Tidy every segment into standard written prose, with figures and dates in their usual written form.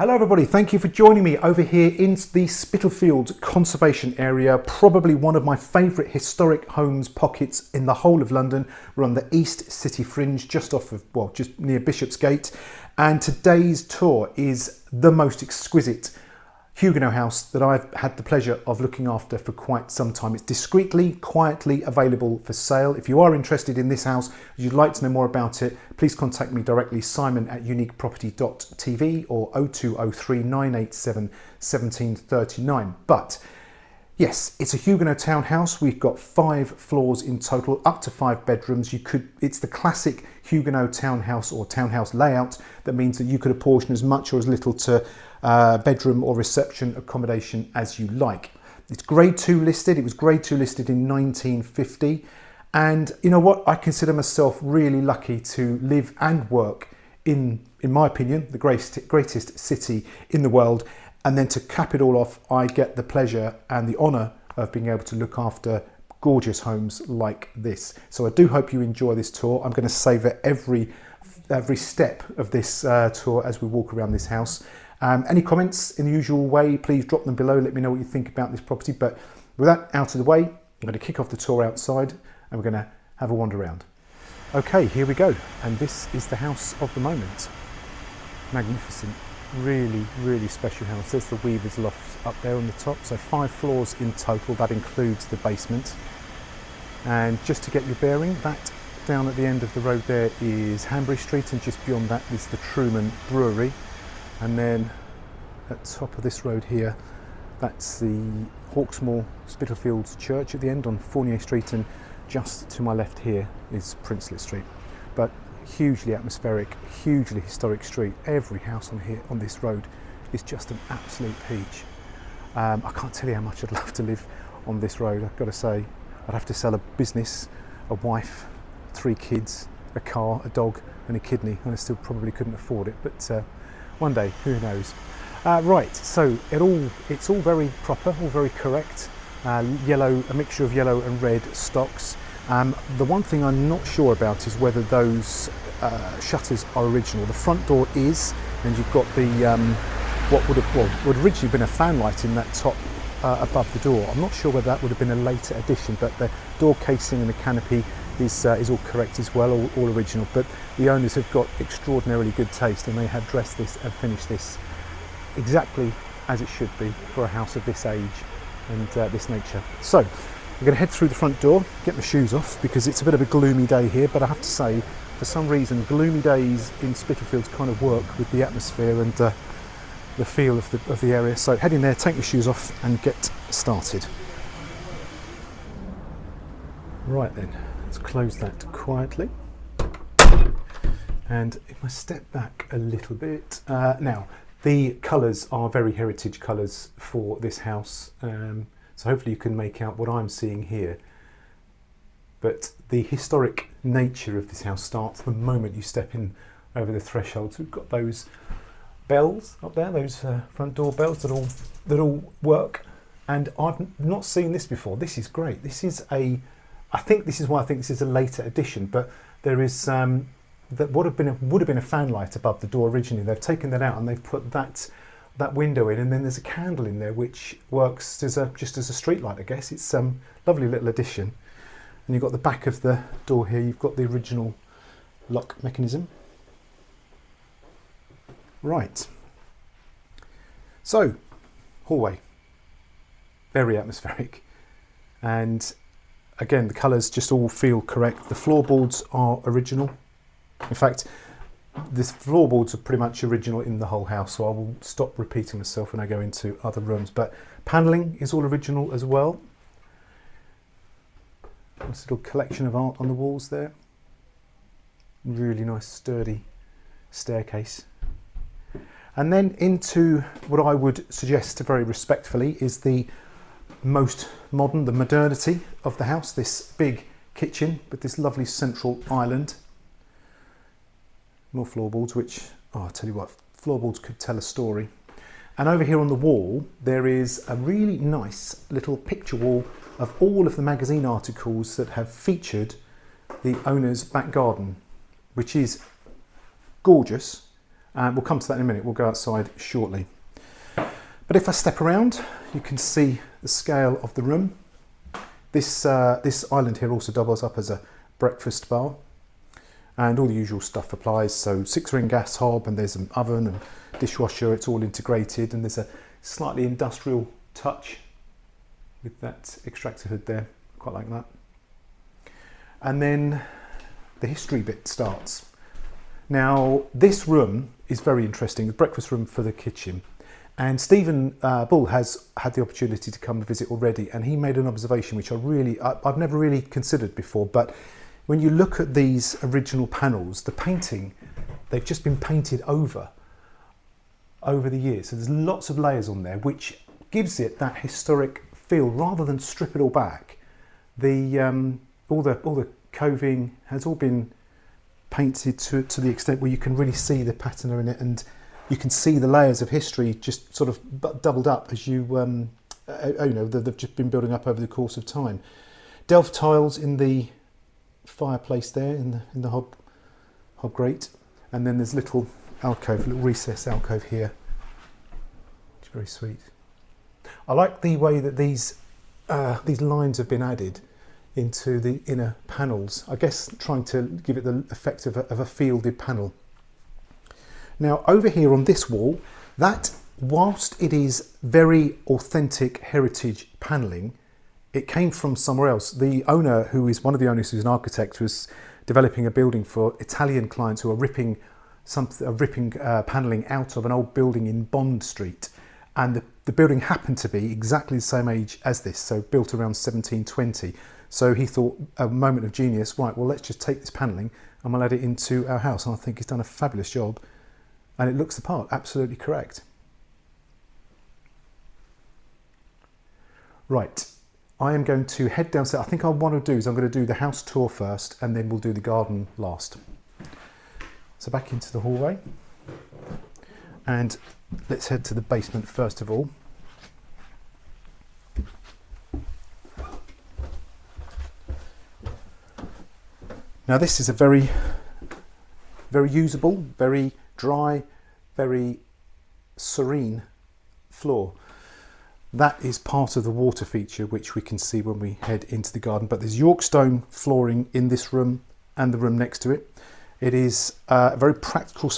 Hello everybody, thank you for joining me over here in the Spitalfields conservation area, probably one of my favourite historic homes pockets in the whole of London. We're on the East City Fringe, just off of, well, just near Bishopsgate, and today's tour is the most exquisite Huguenot house that I've had the pleasure of looking after for quite some time. It's discreetly, quietly available for sale. If you are interested in this house, you'd like to know more about it, please contact me directly, simon@uniqueproperty.tv or 0203 987 1739. But yes, it's a Huguenot townhouse. We've got 5 floors in total, up to 5 bedrooms. It's the classic Huguenot townhouse or townhouse layout. That means that you could apportion as much or as little to bedroom or reception accommodation as you like. It's grade 2 listed. It was grade 2 listed in 1950. And you know what? I consider myself really lucky to live and work in my opinion, the greatest city in the world. And then to cap it all off, I get the pleasure and the honour of being able to look after gorgeous homes like this. So I do hope you enjoy this tour. I'm going to savour every step of this tour as we walk around this house. Any comments in the usual way, please drop them below. Let me know what you think about this property. But with that out of the way, I'm going to kick off the tour outside and we're going to have a wander around. Okay, here we go. And this is the house of the moment. Magnificent. Really, really special house. There's the weaver's loft up there on the top. So 5 floors in total. That includes the basement. And just to get your bearing, that down at the end of the road there is Hanbury Street, and just beyond that is the Truman Brewery. And then at the top of this road here, that's the Hawksmoor Spitalfields Church at the end on Fournier Street, and just to my left here is Princelet Street. But hugely atmospheric, hugely historic street. Every house on here on this road is just an absolute peach. I can't tell you how much I'd love to live on this road. I've got to say, I'd have to sell a business, a wife, 3 kids, a car, a dog and a kidney, and I still probably couldn't afford it, but one day, who knows. Right, so it's all very proper, all very correct. Yellow, a mixture of yellow and red stocks. The one thing I'm not sure about is whether those shutters are original. The front door is, and you've got the what would have originally been a fan light in that top above the door. I'm not sure whether that would have been a later addition, but the door casing and the canopy is all correct as well, all original. But the owners have got extraordinarily good taste, and they have dressed this and finished this exactly as it should be for a house of this age and this nature. So I'm going to head through the front door, get my shoes off because it's a bit of a gloomy day here, but I have to say, for some reason, gloomy days in Spitalfields kind of work with the atmosphere and the feel of the area. So head in there, take your shoes off and get started. Right then, let's close that quietly. And if I step back a little bit, now the colours are very heritage colours for this house. So hopefully you can make out what I'm seeing here. But the historic nature of this house starts the moment you step in over the threshold. So we've got those bells up there, those front door bells that all work. And I've not seen this before. This is great. This is I think this is why I think this is a later addition. But there is that would have been a fan light above the door originally. They've taken that out and they've put that window in, and then there's a candle in there which works just as a street light, I guess. It's a lovely little addition. And you've got the back of the door here, you've got the original lock mechanism. Right. So, hallway. Very atmospheric. And again, the colours just all feel correct. The floorboards are original. In fact, the floorboards are pretty much original in the whole house, so I will stop repeating myself when I go into other rooms. But panelling is all original as well. Nice little collection of art on the walls there. Really nice sturdy staircase. And then into what I would suggest very respectfully is the most modern, the modernity of the house. This big kitchen with this lovely central island. More floorboards, which, oh, I'll tell you what, floorboards could tell a story. And over here on the wall, there is a really nice little picture wall of all of the magazine articles that have featured the owner's back garden, which is gorgeous. And we'll come to that in a minute. We'll go outside shortly. But if I step around, you can see the scale of the room. This island here also doubles up as a breakfast bar. And all the usual stuff applies. So 6-ring gas hob, and there's an oven and dishwasher. It's all integrated, and there's a slightly industrial touch with that extractor hood there. Quite like that. And then the history bit starts. Now, this room is very interesting, the breakfast room for the kitchen. And Stephen Bull has had the opportunity to come and visit already, and he made an observation which I've never really considered before. But when you look at these original panels, the painting, they've just been painted over the years. So there's lots of layers on there, which gives it that historic feel rather than strip it all back. All the coving has all been painted to the extent where you can really see the patina in it, and you can see the layers of history just sort of doubled up as you know, they've just been building up over the course of time. Delft tiles in the fireplace there, in the hob grate, and then there's little alcove, little recess alcove here, which is very sweet. I like the way that these lines have been added into the inner panels, I guess trying to give it the effect of a fielded panel. Now over here on this wall, that whilst it is very authentic heritage panelling, it came from somewhere else. The owner, who is one of the owners, who's an architect, was developing a building for Italian clients who are ripping panelling out of an old building in Bond Street, and the building happened to be exactly the same age as this, so built around 1720. So he thought, a moment of genius, right, well, let's just take this panelling and we'll add it into our house. And I think he's done a fabulous job, and it looks the part, absolutely correct. Right, I am going to head downstairs. I think what I want to do is I'm going to do the house tour first, and then we'll do the garden last. So back into the hallway, and let's head to the basement first of all. Now this is a very, very usable, very dry, very serene floor. That is part of the water feature, which we can see when we head into the garden. But there's York stone flooring in this room and the room next to it. It is a very practical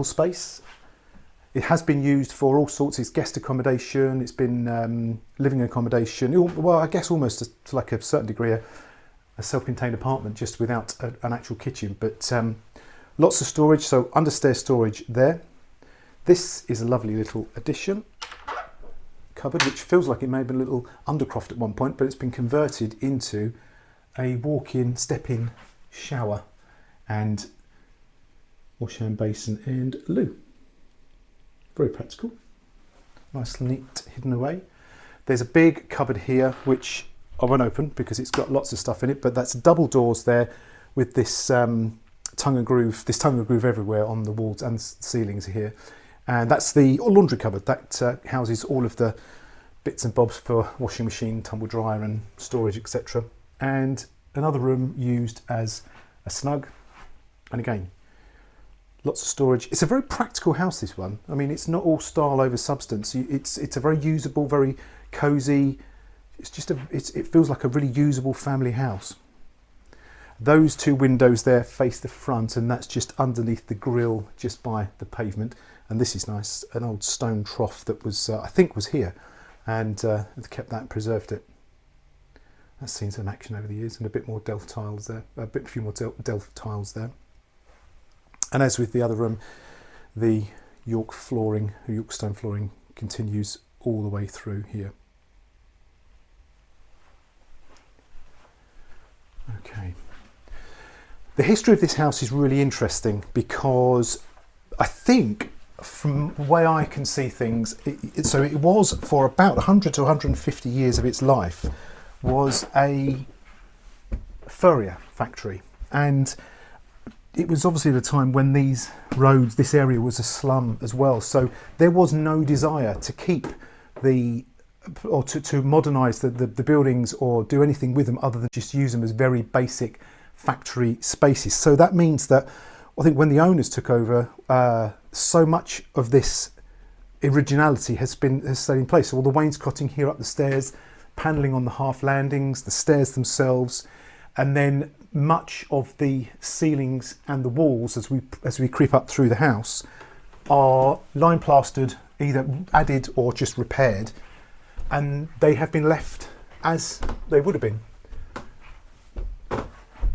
space. It has been used for all sorts. It's guest accommodation. It's been living accommodation. Well, I guess almost to like a certain degree, a self-contained apartment just without an actual kitchen. But lots of storage. So understairs storage there. This is a lovely little addition. Cupboard, which feels like it may have been a little undercroft at one point, but it's been converted into a walk-in, step-in shower and wash-hand basin and loo. Very practical. Nice, neat, hidden away. There's a big cupboard here, which I won't open because it's got lots of stuff in it, but that's double doors there with this tongue and groove everywhere on the walls and ceilings here. And that's the laundry cupboard that houses all of the bits and bobs for washing machine, tumble dryer and storage, etc. And another room used as a snug. And again, lots of storage. It's a very practical house, this one. I mean, it's not all style over substance. It's a very usable, very cosy. It's just it feels like a really usable family house. Those two windows there face the front, and that's just underneath the grille, just by the pavement. And this is nice, an old stone trough that was, I think, was here, and they've kept that and preserved it. That's seen some action over the years, and a bit more Delft tiles there, a few more Delft tiles there. And as with the other room, the York stone flooring continues all the way through here. Okay. The history of this house is really interesting because I think, from the way I can see things, so it was for about 100 to 150 years of its life, was a furrier factory. And it was obviously the time when these roads, this area was a slum as well. So there was no desire to keep or to modernise the buildings or do anything with them other than just use them as very basic factory spaces. So that means that I think when the owners took over so much of this originality has stayed in place. So all the wainscoting here up the stairs, panelling on the half landings, the stairs themselves, and then much of the ceilings and the walls as we creep up through the house are lime plastered, either added or just repaired, and they have been left as they would have been.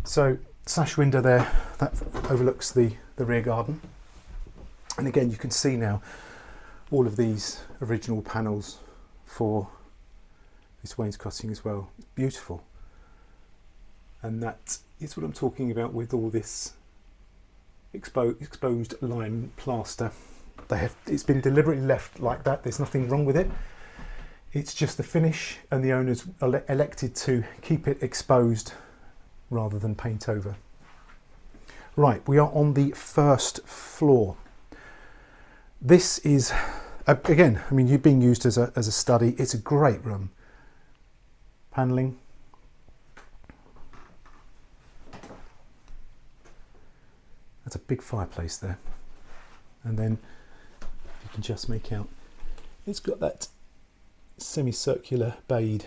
So sash window there that overlooks the rear garden, and again you can see now all of these original panels for this wainscoting as well. It's beautiful, and that is what I'm talking about with all this exposed lime plaster. It's been deliberately left like that. There's nothing wrong with it. It's just the finish, and the owners elected to keep it exposed rather than paint over. Right, we are on the first floor. This is, again, I mean, you're being used as a study. It's a great room. Panelling. That's a big fireplace there. And then you can just make out, it's got that semicircular bayed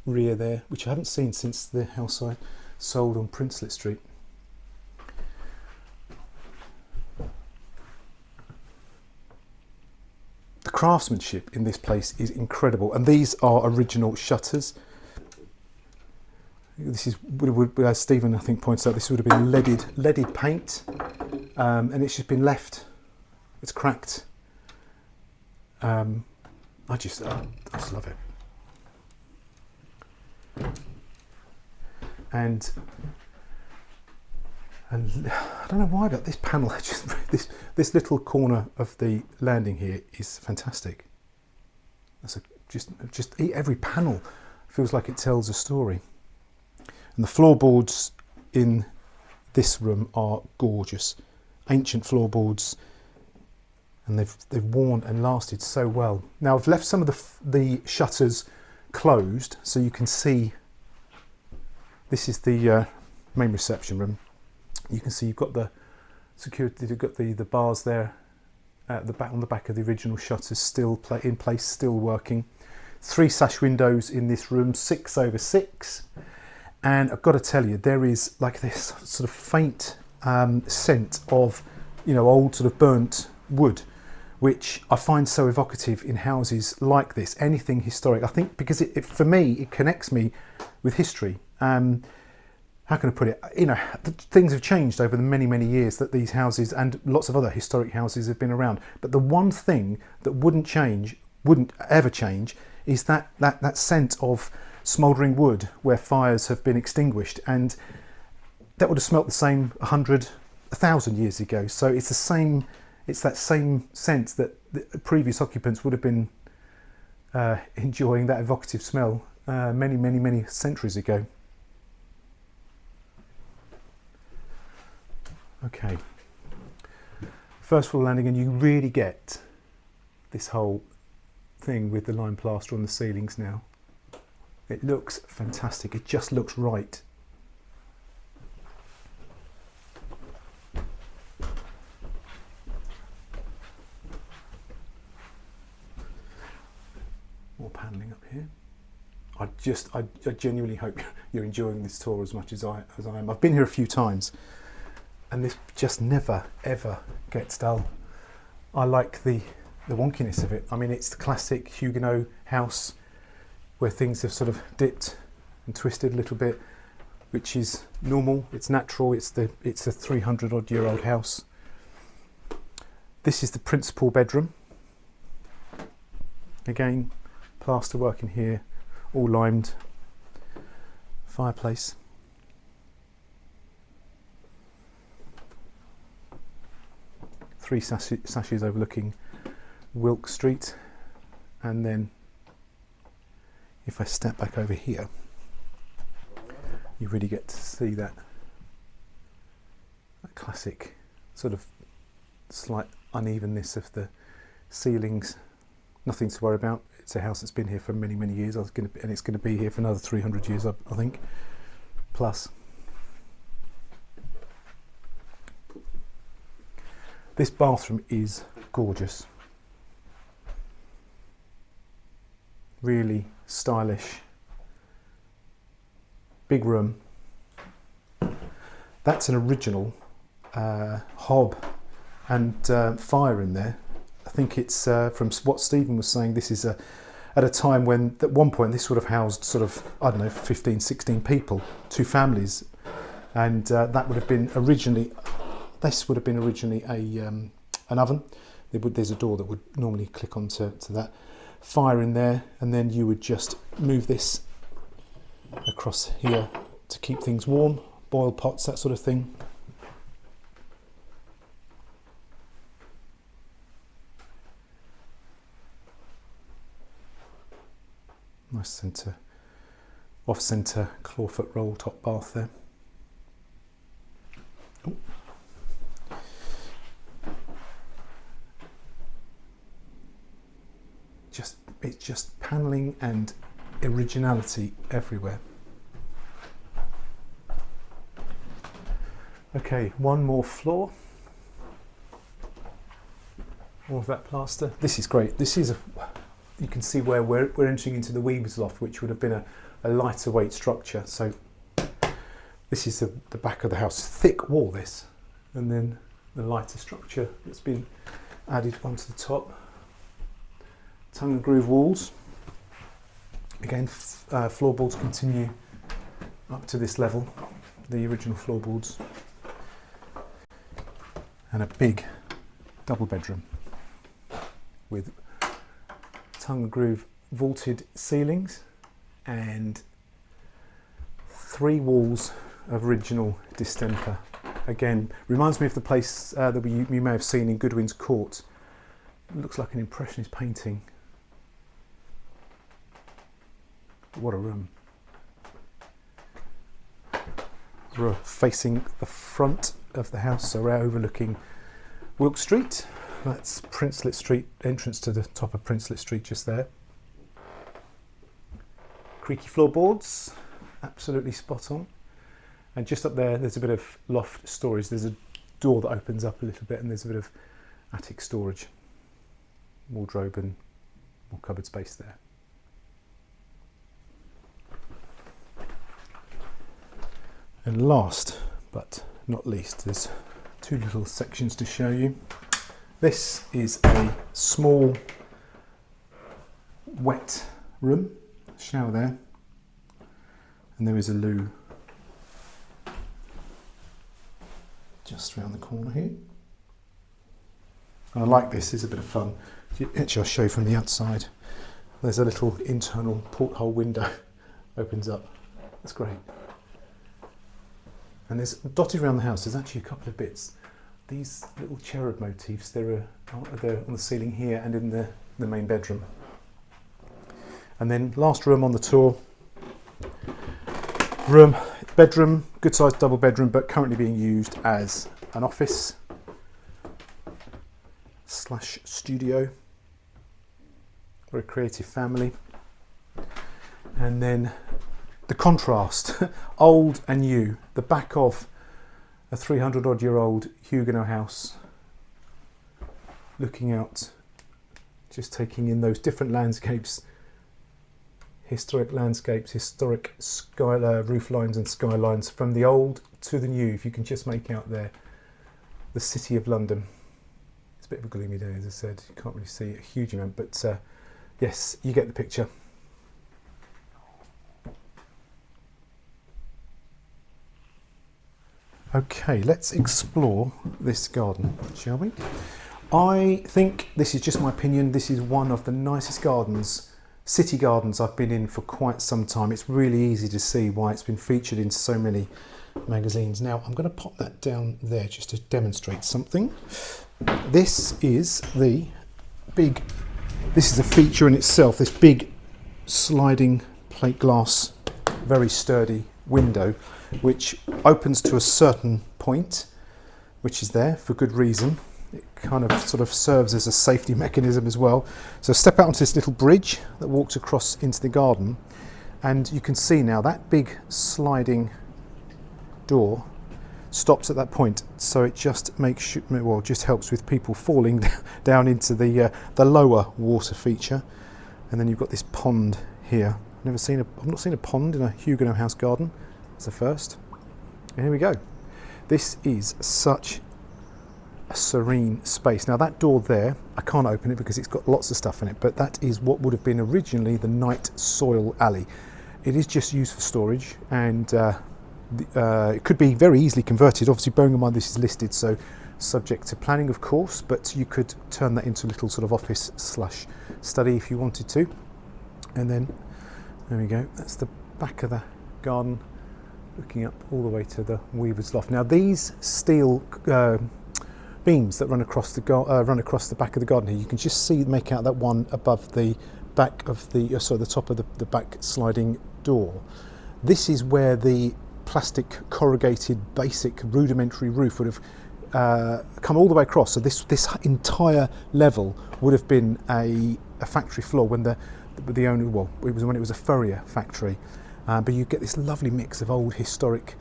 rear there, which I haven't seen since the house I sold on Princelet Street. The craftsmanship in this place is incredible, and these are original shutters. This is, as Stephen I think points out, this would have been leaded paint, and it's just been left. It's cracked. I just love it. And I don't know why, but this panel, this little corner of the landing here is fantastic. Just every panel feels like it tells a story. And the floorboards in this room are gorgeous, ancient floorboards, and they've worn and lasted so well. Now I've left some of the shutters closed, so you can see. This is the main reception room. You can see you've got the security, you've got the bars there at the back, on the back of the original shutters, still in place, still working. 3 sash windows in this room, 6/6, and I've got to tell you, there is like this sort of faint scent of, you know, old sort of burnt wood, which I find so evocative in houses like this, anything historic. I think because it for me, it connects me with history. How can I put it? You know, things have changed over the many years that these houses and lots of other historic houses have been around. But the one thing that wouldn't ever change, is that scent of smouldering wood where fires have been extinguished, and that would have smelt the same 100, 1,000 years ago. So it's the same. It's that same sense that the previous occupants would have been enjoying that evocative smell many centuries ago. Okay, first floor landing, and you really get this whole thing with the lime plaster on the ceilings now. It looks fantastic, it just looks right. More panelling up here. I genuinely hope you're enjoying this tour as much as I am. I've been here a few times, and this just never ever gets dull. I like the wonkiness of it. I mean, it's the classic Huguenot house where things have sort of dipped and twisted a little bit, which is normal, it's natural, it's a 300-odd-year-old house. This is the principal bedroom. Again, plaster work in here, all limed. Fireplace. Three sashes overlooking Wilk Street, and then if I step back over here, you really get to see that classic sort of slight unevenness of the ceilings. Nothing to worry about. It's a house that's been here for many years. And it's going to be here for another 300 years, I think, plus. This bathroom is gorgeous. Really stylish. Big room. That's an original hob and fire in there. I think it's from what Stephen was saying, this is at a time when at one point this would have housed sort of, I don't know, 15, 16 people, 2 families. And that would have been originally, this would have been originally an oven. There's a door that would normally click onto that. Fire in there, and then you would just move this across here to keep things warm, boil pots, that sort of thing. Nice centre, off-centre clawfoot roll top bath there. Ooh. It's just panelling and originality everywhere. Okay, one more floor. All of that plaster. This is great. This is you can see where we're entering into the weaver's loft, which would have been a lighter weight structure. So this is the back of the house. Thick wall, this, and then the lighter structure that's been added onto the top. Tongue and groove walls. Again, floorboards continue up to this level, the original floorboards. And a big double bedroom with tongue and groove vaulted ceilings and 3 walls of original distemper. Again, reminds me of the place that you may have seen in Goodwin's Court. It looks like an Impressionist painting. What a room. We're facing the front of the house, so we're overlooking Wilk Street. That's Princelet Street, entrance to the top of Princelet Street just there. Creaky floorboards, absolutely spot on. And just up there, there's a bit of loft storage. There's a door that opens up a little bit, and there's a bit of attic storage, wardrobe and more cupboard space there. And last but not least, there's 2 little sections to show you. This is a small wet room, shower there, and there is a loo just around the corner here. I like this, it's a bit of fun. Actually, I'll show you from the outside. There's a little internal porthole window opens up. That's great. And there's dotted around the house, there's actually a couple of bits. These little cherub motifs, they're on the ceiling here and in the main bedroom. And then last room on the tour, bedroom, good sized double bedroom, but currently being used as an office / studio for a creative family. And then the contrast, old and new, the back of a 300-odd-year-old Huguenot house, looking out, just taking in those different landscapes, historic roof lines and skylines, from the old to the new. If you can just make out there, the city of London. It's a bit of a gloomy day, as I said, you can't really see a huge amount, but yes, you get the picture. Okay, let's explore this garden, shall we? I think, this is just my opinion, this is one of the nicest gardens, city gardens I've been in for quite some time. It's really easy to see why it's been featured in so many magazines. Now, I'm going to pop that down there just to demonstrate something. This is a feature in itself, this big sliding plate glass, very sturdy window, which opens to a certain point, which is there for good reason. It kind of sort of serves as a safety mechanism as well. So step out onto this little bridge that walks across into the garden, and you can see now that big sliding door stops at that point, so it just makes well, just helps with people falling down into the lower water feature. And then you've got this pond here. I've not seen a pond in a Huguenot house garden. It's the first. And here we go. This is such a serene space. Now that door there, I can't open it because it's got lots of stuff in it, but that is what would have been originally the night soil alley. It is just used for storage, and it could be very easily converted. Obviously, bearing in mind this is listed, so subject to planning, of course, but you could turn that into a little sort of office slash study if you wanted to. And then there we go, that's the back of the garden, looking up all the way to the weaver's loft. Now these steel beams that run across the back of the garden here, you can just make out that one above the back of the the top of the back sliding door. This is where the plastic corrugated basic rudimentary roof would have come all the way across. So this entire level would have been a factory floor when the owner, well, it was when it was a furrier factory. But you get this lovely mix of old historic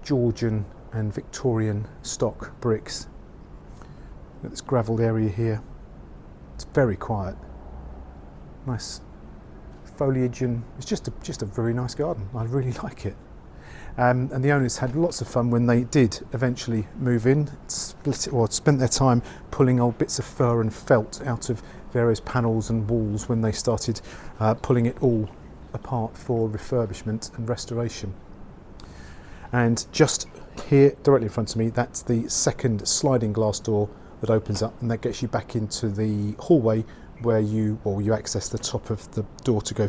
Georgian and Victorian stock bricks. Got this gravelled area here. It's very quiet. Nice foliage, and it's just a very nice garden. I really like it. And the owners had lots of fun when they did eventually move in, spent their time pulling old bits of fur and felt out of various panels and walls when they started pulling it all apart for refurbishment and restoration. And just here, directly in front of me, that's the second sliding glass door that opens up, and that gets you back into the hallway where you access the top of the door to go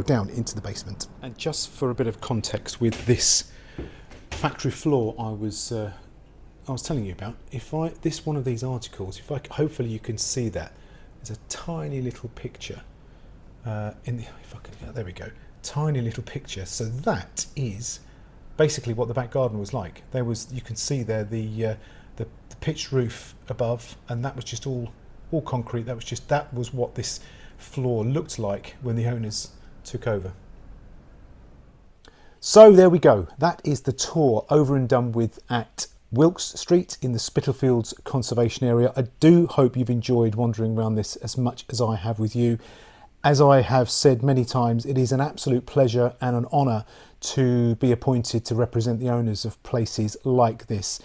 down into the basement. And just for a bit of context with this factory floor I was telling you about, this one of these articles, hopefully you can see that there's a tiny little picture there we go, tiny little picture. So that is basically what the back garden was like. You can see there the pitched roof above, and that was just all concrete. That was what this floor looked like when the owners took over. So there we go. That is the tour over and done with at Wilkes Street in the Spitalfields conservation area. I do hope you've enjoyed wandering around this as much as I have with you. As I have said many times, it is an absolute pleasure and an honour to be appointed to represent the owners of places like this.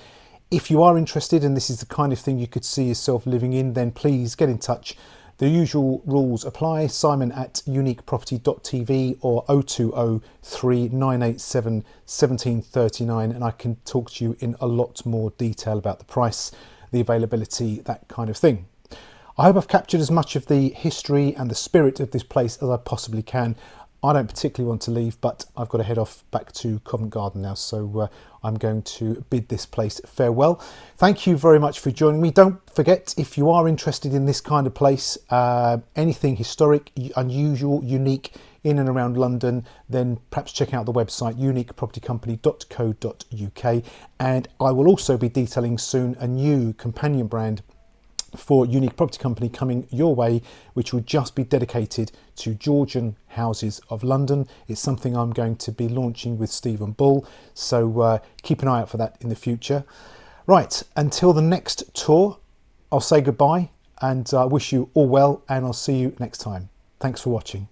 If you are interested and this is the kind of thing you could see yourself living in, then please get in touch. The usual rules apply. Simon at uniqueproperty.tv or 0203 987 1739, and I can talk to you in a lot more detail about the price, the availability, that kind of thing. I hope I've captured as much of the history and the spirit of this place as I possibly can. I don't particularly want to leave, but I've got to head off back to Covent Garden now, so I'm going to bid this place farewell. Thank you very much for joining me. Don't forget, if you are interested in this kind of place, anything historic, unusual, unique in and around London, then perhaps check out the website uniquepropertycompany.co.uk, and I will also be detailing soon a new companion brand for Unique Property Company coming your way, which will just be dedicated to Georgian houses of London. It's something I'm going to be launching with Stephen Bull, so keep an eye out for that in the future. Right, until the next tour, I'll say goodbye and I wish you all well, and I'll see you next time. Thanks for watching.